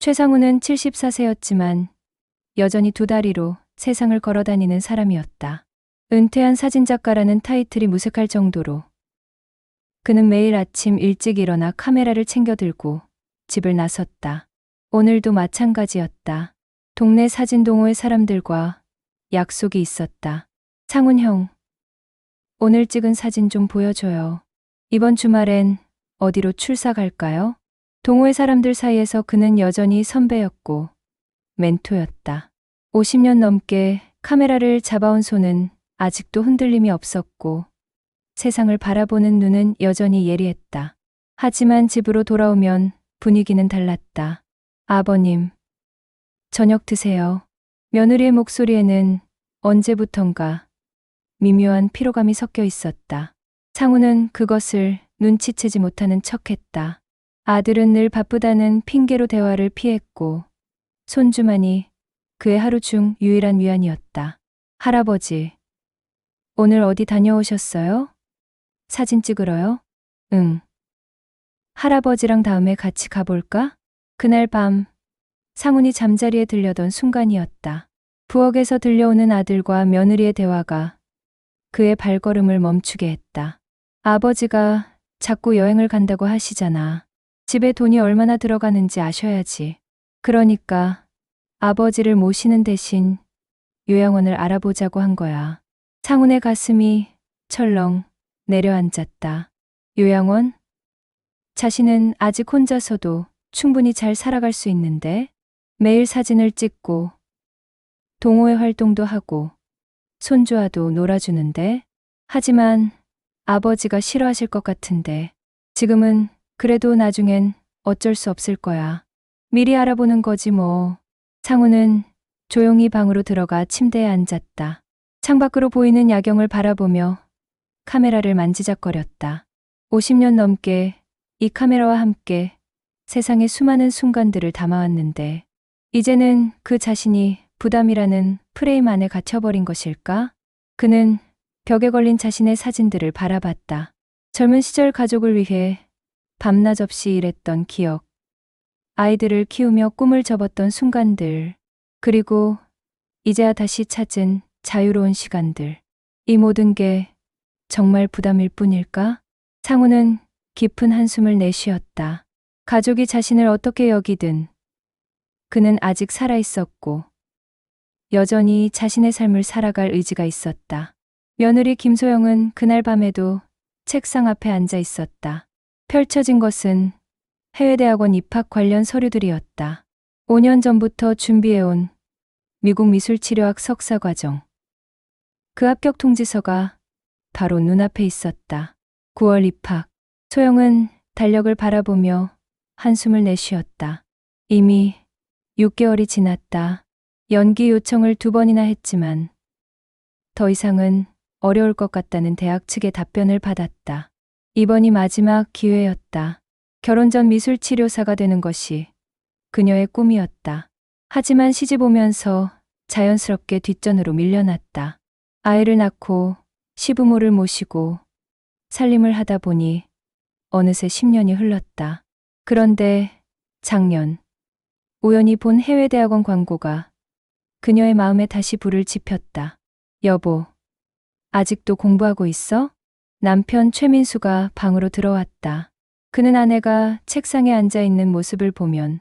최상우는 74세였지만 여전히 두 다리로 세상을 걸어다니는 사람이었다. 은퇴한 사진작가라는 타이틀이 무색할 정도로 그는 매일 아침 일찍 일어나 카메라를 챙겨 들고 집을 나섰다. 오늘도 마찬가지였다. 동네 사진 동호회 사람들과 약속이 있었다. 상훈 형, 오늘 찍은 사진 좀 보여줘요. 이번 주말엔 어디로 출사 갈까요? 동호회 사람들 사이에서 그는 여전히 선배였고 멘토였다. 50년 넘게 카메라를 잡아온 손은 아직도 흔들림이 없었고 세상을 바라보는 눈은 여전히 예리했다. 하지만 집으로 돌아오면 분위기는 달랐다. 아버님, 저녁 드세요. 며느리의 목소리에는 언제부턴가 미묘한 피로감이 섞여 있었다. 상우는 그것을 눈치채지 못하는 척했다. 아들은 늘 바쁘다는 핑계로 대화를 피했고 손주만이 그의 하루 중 유일한 위안이었다. 할아버지, 오늘 어디 다녀오셨어요? 사진 찍으러요? 응. 할아버지랑 다음에 같이 가볼까? 그날 밤 상훈이 잠자리에 들려던 순간이었다. 부엌에서 들려오는 아들과 며느리의 대화가 그의 발걸음을 멈추게 했다. 아버지가 자꾸 여행을 간다고 하시잖아. 집에 돈이 얼마나 들어가는지 아셔야지. 그러니까 아버지를 모시는 대신 요양원을 알아보자고 한 거야. 상훈의 가슴이 철렁 내려앉았다. 요양원? 자신은 아직 혼자서도 충분히 잘 살아갈 수 있는데 매일 사진을 찍고 동호회 활동도 하고 손주와도 놀아주는데 하지만 아버지가 싫어하실 것 같은데 지금은 그래도 나중엔 어쩔 수 없을 거야. 미리 알아보는 거지 뭐. 상우는 조용히 방으로 들어가 침대에 앉았다. 창밖으로 보이는 야경을 바라보며 카메라를 만지작거렸다. 50년 넘게 이 카메라와 함께 세상의 수많은 순간들을 담아왔는데 이제는 그 자신이 부담이라는 프레임 안에 갇혀버린 것일까? 그는 벽에 걸린 자신의 사진들을 바라봤다. 젊은 시절 가족을 위해 밤낮 없이 일했던 기억, 아이들을 키우며 꿈을 접었던 순간들, 그리고 이제야 다시 찾은 자유로운 시간들. 이 모든 게 정말 부담일 뿐일까? 상우는 깊은 한숨을 내쉬었다. 가족이 자신을 어떻게 여기든 그는 아직 살아있었고 여전히 자신의 삶을 살아갈 의지가 있었다. 며느리 김소영은 그날 밤에도 책상 앞에 앉아 있었다. 펼쳐진 것은 해외대학원 입학 관련 서류들이었다. 5년 전부터 준비해온 미국 미술치료학 석사과정. 그 합격 통지서가 바로 눈앞에 있었다. 9월 입학. 소영은 달력을 바라보며 한숨을 내쉬었다. 이미 6개월이 지났다. 연기 요청을 2번이나 했지만 더 이상은 어려울 것 같다는 대학 측의 답변을 받았다. 이번이 마지막 기회였다. 결혼 전 미술치료사가 되는 것이 그녀의 꿈이었다. 하지만 시집 오면서 자연스럽게 뒷전으로 밀려났다. 아이를 낳고 시부모를 모시고 살림을 하다 보니 어느새 10년이 흘렀다. 그런데 작년 우연히 본 해외대학원 광고가 그녀의 마음에 다시 불을 지폈다. 여보, 아직도 공부하고 있어? 남편 최민수가 방으로 들어왔다. 그는 아내가 책상에 앉아 있는 모습을 보면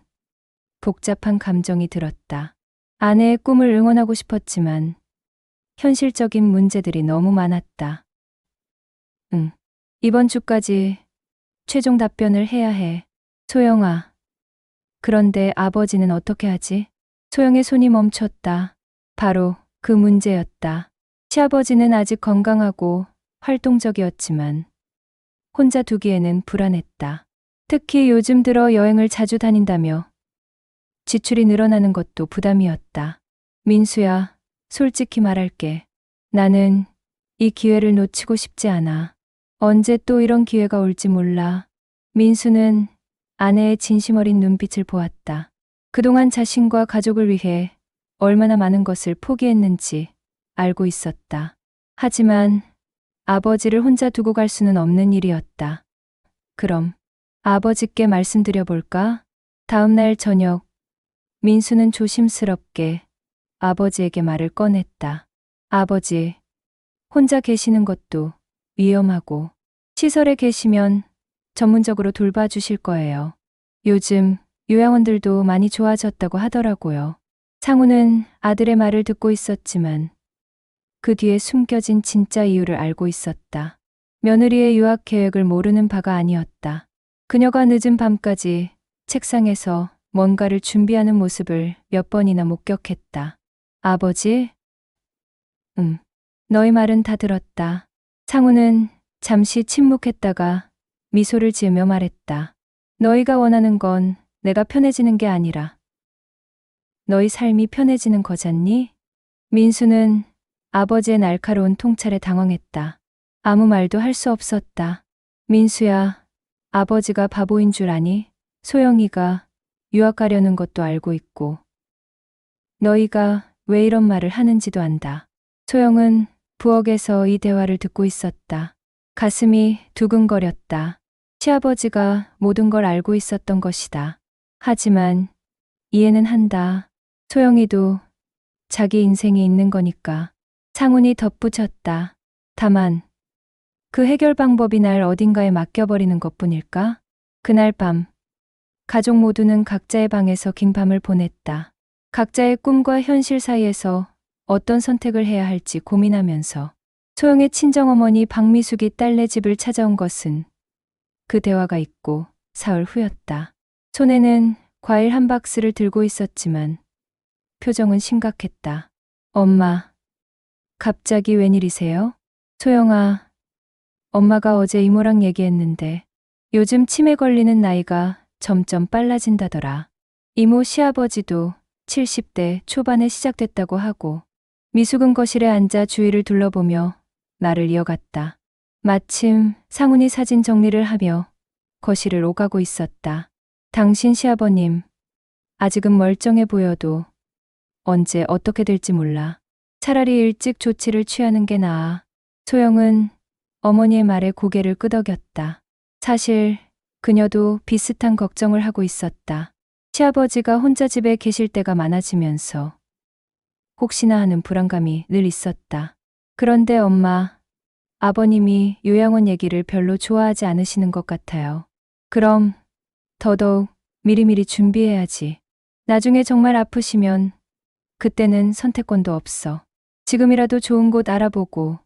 복잡한 감정이 들었다. 아내의 꿈을 응원하고 싶었지만 현실적인 문제들이 너무 많았다. 응, 이번 주까지 최종 답변을 해야 해. 소영아. 그런데 아버지는 어떻게 하지? 소영의 손이 멈췄다. 바로 그 문제였다. 시아버지는 아직 건강하고 활동적이었지만 혼자 두기에는 불안했다. 특히 요즘 들어 여행을 자주 다닌다며 지출이 늘어나는 것도 부담이었다. 민수야, 솔직히 말할게. 나는 이 기회를 놓치고 싶지 않아. 언제 또 이런 기회가 올지 몰라. 민수는 아내의 진심 어린 눈빛을 보았다. 그동안 자신과 가족을 위해 얼마나 많은 것을 포기했는지 알고 있었다. 하지만 아버지를 혼자 두고 갈 수는 없는 일이었다. 그럼 아버지께 말씀드려볼까? 다음 날 저녁 민수는 조심스럽게 아버지에게 말을 꺼냈다. 아버지, 혼자 계시는 것도 위험하고 시설에 계시면 전문적으로 돌봐주실 거예요. 요즘 요양원들도 많이 좋아졌다고 하더라고요. 상우는 아들의 말을 듣고 있었지만 그 뒤에 숨겨진 진짜 이유를 알고 있었다. 며느리의 유학 계획을 모르는 바가 아니었다. 그녀가 늦은 밤까지 책상에서 뭔가를 준비하는 모습을 몇 번이나 목격했다. 아버지? 너희 말은 다 들었다. 상우는 잠시 침묵했다가 미소를 지으며 말했다. 너희가 원하는 건 내가 편해지는 게 아니라 너희 삶이 편해지는 거잖니? 민수는 아버지의 날카로운 통찰에 당황했다. 아무 말도 할 수 없었다. 민수야, 아버지가 바보인 줄 아니? 소영이가 유학 가려는 것도 알고 있고 너희가 왜 이런 말을 하는지도 안다. 소영은 부엌에서 이 대화를 듣고 있었다. 가슴이 두근거렸다. 시아버지가 모든 걸 알고 있었던 것이다. 하지만 이해는 한다. 소영이도 자기 인생이 있는 거니까. 상훈이 덧붙였다. 다만 그 해결 방법이 날 어딘가에 맡겨버리는 것뿐일까? 그날 밤 가족 모두는 각자의 방에서 긴 밤을 보냈다. 각자의 꿈과 현실 사이에서 어떤 선택을 해야 할지 고민하면서 소영의 친정어머니 박미숙이 딸네 집을 찾아온 것은 그 대화가 있고 사흘 후였다. 손에는 과일 한 박스를 들고 있었지만 표정은 심각했다. 엄마, 갑자기 웬일이세요? 소영아, 엄마가 어제 이모랑 얘기했는데 요즘 치매 걸리는 나이가 점점 빨라진다더라. 이모 시아버지도 70대 초반에 시작됐다고 하고 미숙은 거실에 앉아 주위를 둘러보며 말을 이어갔다. 마침 상훈이 사진 정리를 하며 거실을 오가고 있었다. 당신 시아버님, 아직은 멀쩡해 보여도 언제 어떻게 될지 몰라. 차라리 일찍 조치를 취하는 게 나아. 소영은 어머니의 말에 고개를 끄덕였다. 사실 그녀도 비슷한 걱정을 하고 있었다. 시아버지가 혼자 집에 계실 때가 많아지면서 혹시나 하는 불안감이 늘 있었다. 그런데 엄마, 아버님이 요양원 얘기를 별로 좋아하지 않으시는 것 같아요. 그럼 더더욱 미리미리 준비해야지. 나중에 정말 아프시면 그때는 선택권도 없어. 지금이라도 좋은 곳 알아보고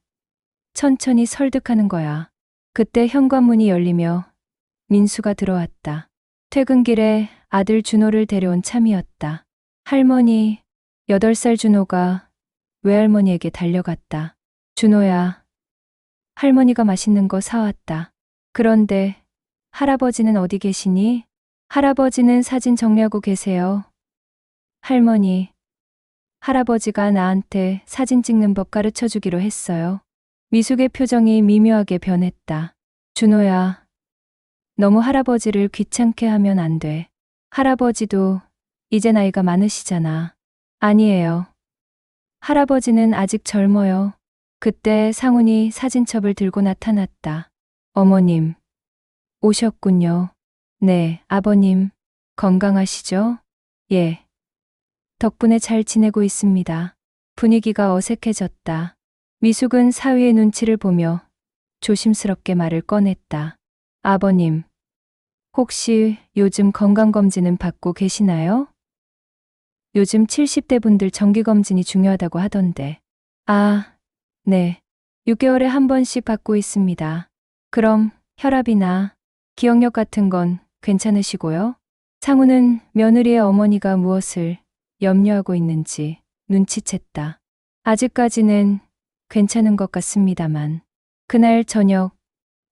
천천히 설득하는 거야. 그때 현관문이 열리며 민수가 들어왔다. 퇴근길에 아들 준호를 데려온 참이었다. 할머니, 8살 준호가 외할머니에게 달려갔다. 준호야, 할머니가 맛있는 거 사왔다. 그런데 할아버지는 어디 계시니? 할아버지는 사진 정리하고 계세요. 할머니, 할아버지가 나한테 사진 찍는 법 가르쳐 주기로 했어요. 미숙의 표정이 미묘하게 변했다. 준호야, 너무 할아버지를 귀찮게 하면 안 돼. 할아버지도 이제 나이가 많으시잖아. 아니에요. 할아버지는 아직 젊어요. 그때 상훈이 사진첩을 들고 나타났다. 어머님, 오셨군요. 네, 아버님, 건강하시죠? 예. 덕분에 잘 지내고 있습니다. 분위기가 어색해졌다. 미숙은 사위의 눈치를 보며 조심스럽게 말을 꺼냈다. 아버님, 혹시 요즘 건강검진은 받고 계시나요? 요즘 70대 분들 정기검진이 중요하다고 하던데. 아, 네. 6개월에 한 번씩 받고 있습니다. 그럼 혈압이나 기억력 같은 건 괜찮으시고요? 상우는 며느리의 어머니가 무엇을 염려하고 있는지 눈치챘다. 아직까지는 괜찮은 것 같습니다만. 그날 저녁,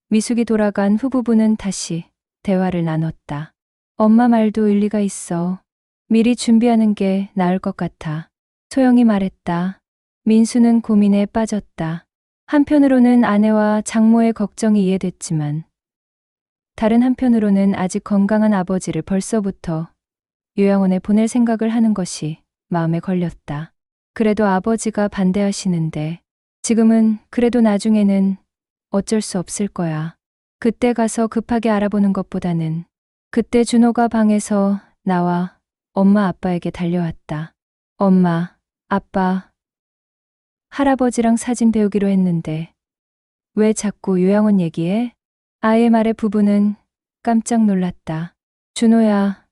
미숙이 돌아간 후 부부는 다시 대화를 나눴다. 엄마 말도 일리가 있어. 미리 준비하는 게 나을 것 같아. 소영이 말했다. 민수는 고민에 빠졌다. 한편으로는 아내와 장모의 걱정이 이해됐지만 다른 한편으로는 아직 건강한 아버지를 벌써부터 요양원에 보낼 생각을 하는 것이 마음에 걸렸다. 그래도 아버지가 반대하시는데 지금은 그래도 나중에는 어쩔 수 없을 거야. 그때 가서 급하게 알아보는 것보다는 그때 준호가 방에서 나와 엄마 아빠에게 달려왔다. 엄마, 아빠, 할아버지랑 사진 배우기로 했는데 왜 자꾸 요양원 얘기해? 아이의 말에 부부는 깜짝 놀랐다. 준호야,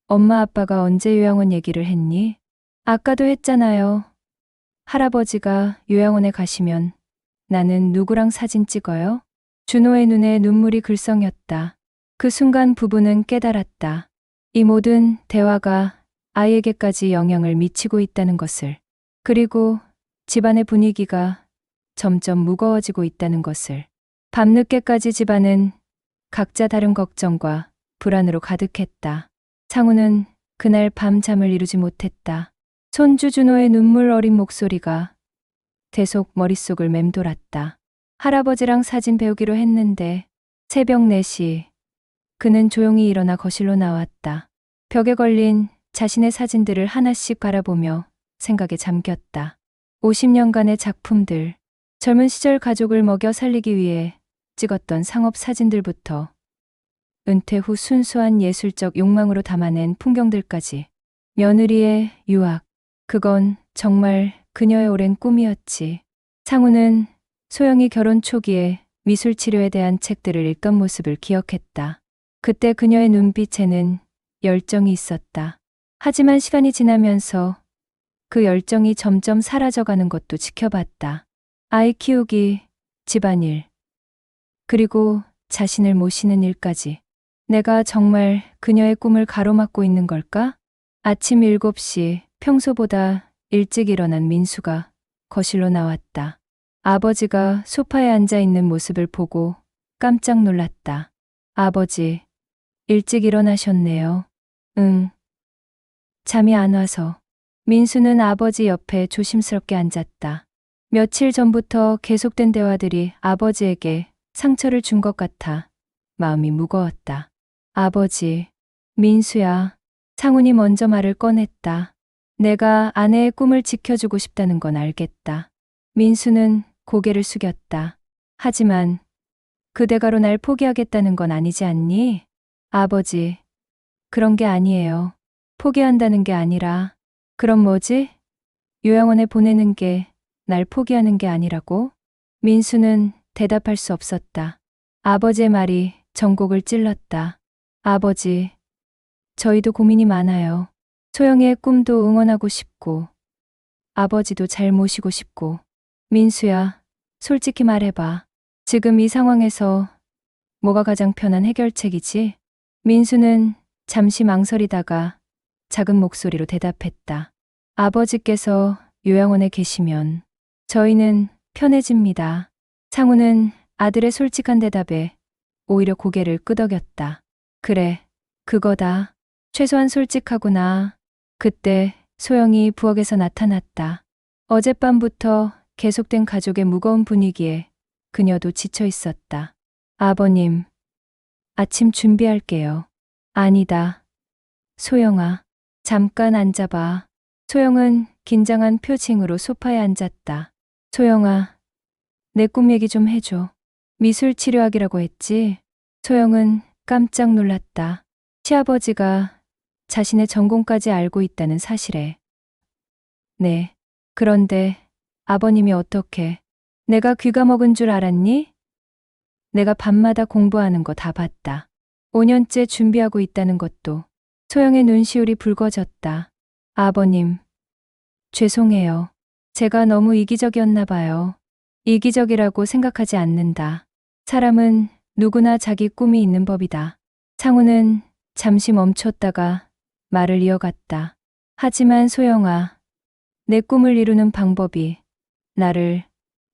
엄마 아빠가 언제 요양원 얘기를 했니? 아까도 했잖아요. 할아버지가 요양원에 가시면 나는 누구랑 사진 찍어요? 준호의 눈에 눈물이 글썽였다. 그 순간 부부는 깨달았다. 이 모든 대화가 아이에게까지 영향을 미치고 있다는 것을, 그리고 집안의 분위기가 점점 무거워지고 있다는 것을. 밤늦게까지 집안은 각자 다른 걱정과 불안으로 가득했다. 창우는 그날 밤 잠을 이루지 못했다. 손주 준호의 눈물 어린 목소리가 계속 머릿속을 맴돌았다. 할아버지랑 사진 배우기로 했는데 새벽 4시 그는 조용히 일어나 거실로 나왔다. 벽에 걸린 자신의 사진들을 하나씩 바라보며 생각에 잠겼다. 50년간의 작품들, 젊은 시절 가족을 먹여 살리기 위해 찍었던 상업 사진들부터 은퇴 후 순수한 예술적 욕망으로 담아낸 풍경들까지. 며느리의 유학, 그건 정말 그녀의 오랜 꿈이었지. 창우는 소영이 결혼 초기에 미술 치료에 대한 책들을 읽던 모습을 기억했다. 그때 그녀의 눈빛에는 열정이 있었다. 하지만 시간이 지나면서 그 열정이 점점 사라져가는 것도 지켜봤다. 아이 키우기, 집안일, 그리고 자신을 모시는 일까지. 내가 정말 그녀의 꿈을 가로막고 있는 걸까? 아침 7시, 평소보다 일찍 일어난 민수가 거실로 나왔다. 아버지가 소파에 앉아 있는 모습을 보고 깜짝 놀랐다. 아버지, 일찍 일어나셨네요. 응. 잠이 안 와서. 민수는 아버지 옆에 조심스럽게 앉았다. 며칠 전부터 계속된 대화들이 아버지에게 상처를 준 것 같아 마음이 무거웠다. 아버지, 민수야. 창훈이 먼저 말을 꺼냈다. 내가 아내의 꿈을 지켜주고 싶다는 건 알겠다. 민수는 고개를 숙였다. 하지만 그 대가로 날 포기하겠다는 건 아니지 않니? 아버지, 그런 게 아니에요. 포기한다는 게 아니라. 그럼 뭐지? 요양원에 보내는 게 날 포기하는 게 아니라고? 민수는 대답할 수 없었다. 아버지의 말이 전곡을 찔렀다. 아버지, 저희도 고민이 많아요. 소영이의 꿈도 응원하고 싶고, 아버지도 잘 모시고 싶고. 민수야, 솔직히 말해봐. 지금 이 상황에서 뭐가 가장 편한 해결책이지? 민수는 잠시 망설이다가 작은 목소리로 대답했다. 아버지께서 요양원에 계시면 저희는 편해집니다. 창우는 아들의 솔직한 대답에 오히려 고개를 끄덕였다. 그래, 그거다. 최소한 솔직하구나. 그때 소영이 부엌에서 나타났다. 어젯밤부터 계속된 가족의 무거운 분위기에 그녀도 지쳐 있었다. 아버님, 아침 준비할게요. 아니다. 소영아, 잠깐 앉아봐. 소영은 긴장한 표情으로 소파에 앉았다. 소영아, 내 꿈 얘기 좀 해줘. 미술 치료학이라고 했지? 소영은 깜짝 놀랐다. 시아버지가 자신의 전공까지 알고 있다는 사실에. 네. 그런데 아버님이 어떻게? 내가 귀가 먹은 줄 알았니? 내가 밤마다 공부하는 거 다 봤다. 5년째 준비하고 있다는 것도. 소영의 눈시울이 붉어졌다. 아버님, 죄송해요. 제가 너무 이기적이었나 봐요. 이기적이라고 생각하지 않는다. 사람은 누구나 자기 꿈이 있는 법이다. 창우는 잠시 멈췄다가 말을 이어갔다. 하지만 소영아, 내 꿈을 이루는 방법이 나를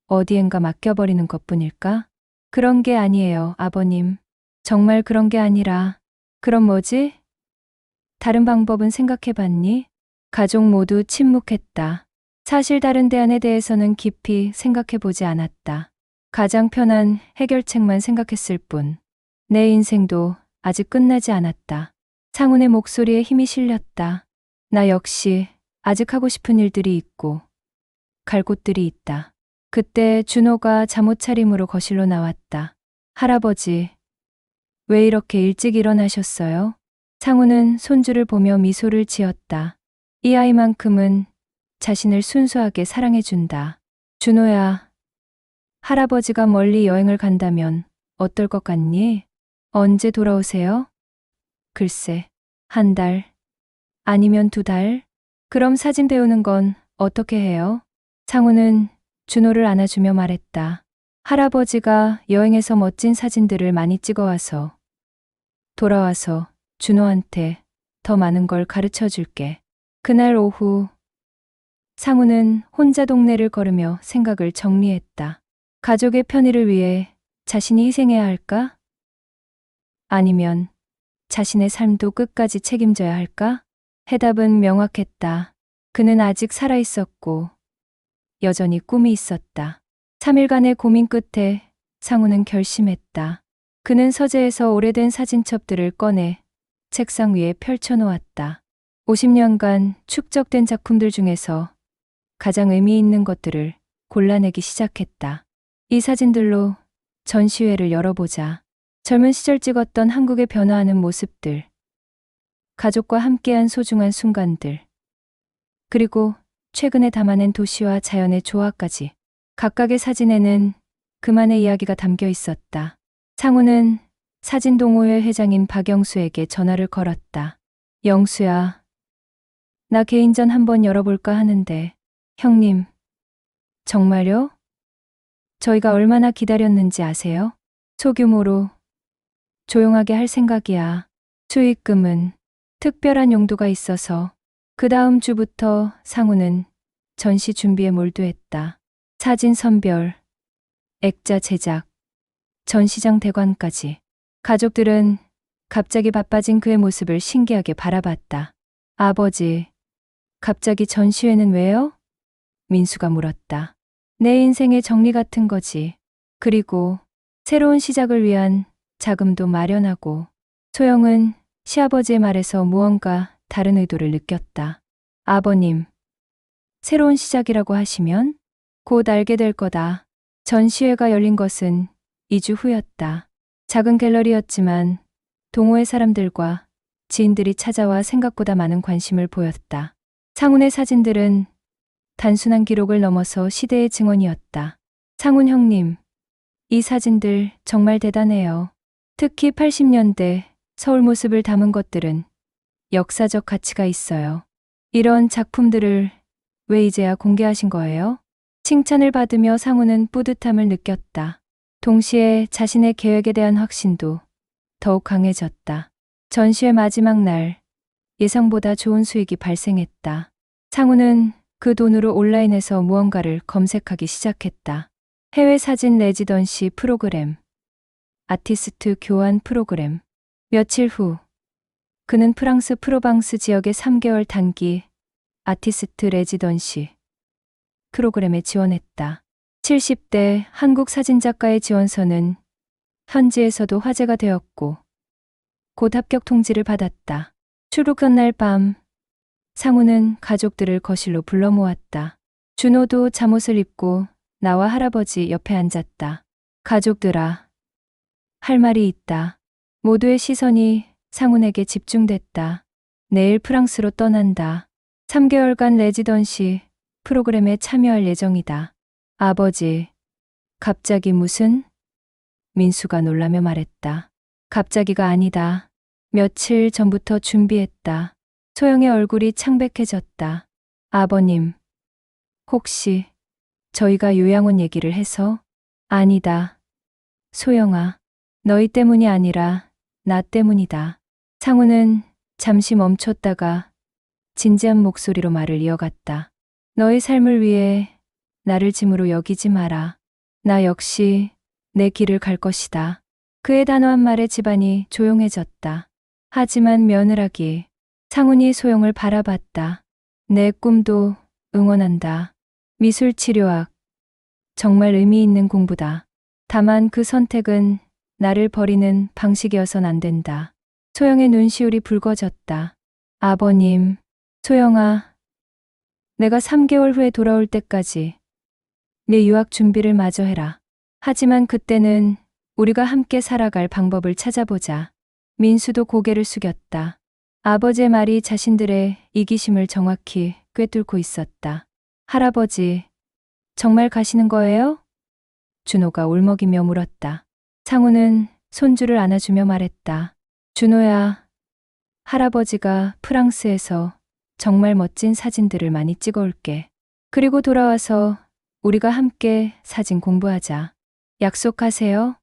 어디엔가 맡겨버리는 것뿐일까? 그런 게 아니에요, 아버님. 정말 그런 게 아니라. 그럼 뭐지? 다른 방법은 생각해봤니? 가족 모두 침묵했다. 사실 다른 대안에 대해서는 깊이 생각해보지 않았다. 가장 편한 해결책만 생각했을 뿐. 내 인생도 아직 끝나지 않았다. 창훈의 목소리에 힘이 실렸다. 나 역시 아직 하고 싶은 일들이 있고 갈 곳들이 있다. 그때 준호가 잠옷 차림으로 거실로 나왔다. 할아버지, 왜 이렇게 일찍 일어나셨어요? 상우는 손주를 보며 미소를 지었다. 이 아이만큼은 자신을 순수하게 사랑해준다. 준호야, 할아버지가 멀리 여행을 간다면 어떨 것 같니? 언제 돌아오세요? 글쎄, 한 달, 아니면 2달? 그럼 사진 배우는 건 어떻게 해요? 상우는 준호를 안아주며 말했다. 할아버지가 여행에서 멋진 사진들을 많이 찍어와서 돌아와서 준호한테 더 많은 걸 가르쳐 줄게. 그날 오후 상우는 혼자 동네를 걸으며 생각을 정리했다. 가족의 편의를 위해 자신이 희생해야 할까? 아니면 자신의 삶도 끝까지 책임져야 할까? 해답은 명확했다. 그는 아직 살아 있었고 여전히 꿈이 있었다. 3일간의 고민 끝에 상우는 결심했다. 그는 서재에서 오래된 사진첩들을 꺼내 책상 위에 펼쳐놓았다. 50년간 축적된 작품들 중에서 가장 의미 있는 것들을 골라내기 시작했다. 이 사진들로 전시회를 열어보자. 젊은 시절 찍었던 한국의 변화하는 모습들, 가족과 함께한 소중한 순간들, 그리고 최근에 담아낸 도시와 자연의 조화까지. 각각의 사진에는 그만의 이야기가 담겨 있었다. 상우는 사진동호회 회장인 박영수에게 전화를 걸었다. 영수야, 나 개인전 한번 열어볼까 하는데. 형님, 정말요? 저희가 얼마나 기다렸는지 아세요? 소규모로 조용하게 할 생각이야. 수익금은 특별한 용도가 있어서. 그 다음 주부터 상우는 전시 준비에 몰두했다. 사진 선별, 액자 제작, 전시장 대관까지. 가족들은 갑자기 바빠진 그의 모습을 신기하게 바라봤다. 아버지, 갑자기 전시회는 왜요? 민수가 물었다. 내 인생의 정리 같은 거지. 그리고 새로운 시작을 위한 자금도 마련하고. 소영은 시아버지의 말에서 무언가 다른 의도를 느꼈다. 아버님, 새로운 시작이라고 하시면 곧 알게 될 거다. 전시회가 열린 것은 2주 후였다. 작은 갤러리였지만 동호회 사람들과 지인들이 찾아와 생각보다 많은 관심을 보였다. 상훈의 사진들은 단순한 기록을 넘어서 시대의 증언이었다. 상훈 형님, 이 사진들 정말 대단해요. 특히 80년대 서울 모습을 담은 것들은 역사적 가치가 있어요. 이런 작품들을 왜 이제야 공개하신 거예요? 칭찬을 받으며 상우는 뿌듯함을 느꼈다. 동시에 자신의 계획에 대한 확신도 더욱 강해졌다. 전시회 마지막 날, 예상보다 좋은 수익이 발생했다. 상우는 그 돈으로 온라인에서 무언가를 검색하기 시작했다. 해외 사진 레지던시 프로그램, 아티스트 교환 프로그램. 며칠 후, 그는 프랑스 프로방스 지역의 3개월 단기 아티스트 레지던시 프로그램에 지원했다. 70대 한국 사진작가의 지원서는 현지에서도 화제가 되었고 곧 합격 통지를 받았다. 출국 전날 밤, 상우는 가족들을 거실로 불러 모았다. 준호도 잠옷을 입고 나와 할아버지 옆에 앉았다. 가족들아, 할 말이 있다. 모두의 시선이 상훈에게 집중됐다. 내일 프랑스로 떠난다. 3개월간 레지던시 프로그램에 참여할 예정이다. 아버지, 갑자기 무슨? 민수가 놀라며 말했다. 갑자기가 아니다. 며칠 전부터 준비했다. 소영의 얼굴이 창백해졌다. 아버님, 혹시 저희가 요양원 얘기를 해서? 아니다. 소영아, 너희 때문이 아니라 나 때문이다. 상우는 잠시 멈췄다가 진지한 목소리로 말을 이어갔다. 너의 삶을 위해 나를 짐으로 여기지 마라. 나 역시 내 길을 갈 것이다. 그의 단호한 말에 집안이 조용해졌다. 하지만 며느라기 상훈이 소영을 바라봤다. 내 꿈도 응원한다. 미술치료학, 정말 의미 있는 공부다. 다만 그 선택은 나를 버리는 방식이어선 안 된다. 소영의 눈시울이 붉어졌다. 아버님, 소영아, 내가 3개월 후에 돌아올 때까지 내 유학 준비를 마저 해라. 하지만 그때는 우리가 함께 살아갈 방법을 찾아보자. 민수도 고개를 숙였다. 아버지의 말이 자신들의 이기심을 정확히 꿰뚫고 있었다. 할아버지, 정말 가시는 거예요? 준호가 울먹이며 물었다. 창우는 손주를 안아주며 말했다. 준호야, 할아버지가 프랑스에서 정말 멋진 사진들을 많이 찍어올게. 그리고 돌아와서 우리가 함께 사진 공부하자. 약속하세요?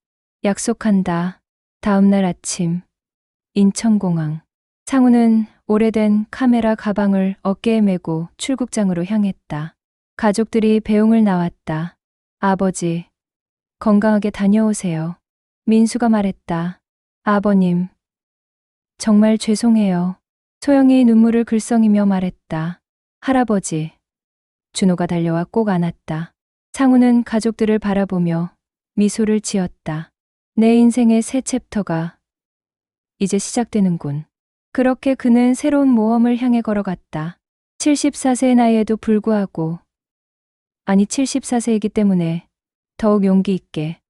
약속한다. 다음 날 아침, 인천공항. 창우는 오래된 카메라 가방을 어깨에 메고 출국장으로 향했다. 가족들이 배웅을 나왔다. 아버지, 건강하게 다녀오세요. 민수가 말했다. 아버님, 정말 죄송해요. 소영이 눈물을 글썽이며 말했다. 할아버지. 준호가 달려와 꼭 안았다. 창우는 가족들을 바라보며 미소를 지었다. 내 인생의 새 챕터가 이제 시작되는군. 그렇게 그는 새로운 모험을 향해 걸어갔다. 74세의 나이에도 불구하고, 아니 74세이기 때문에 더욱 용기 있게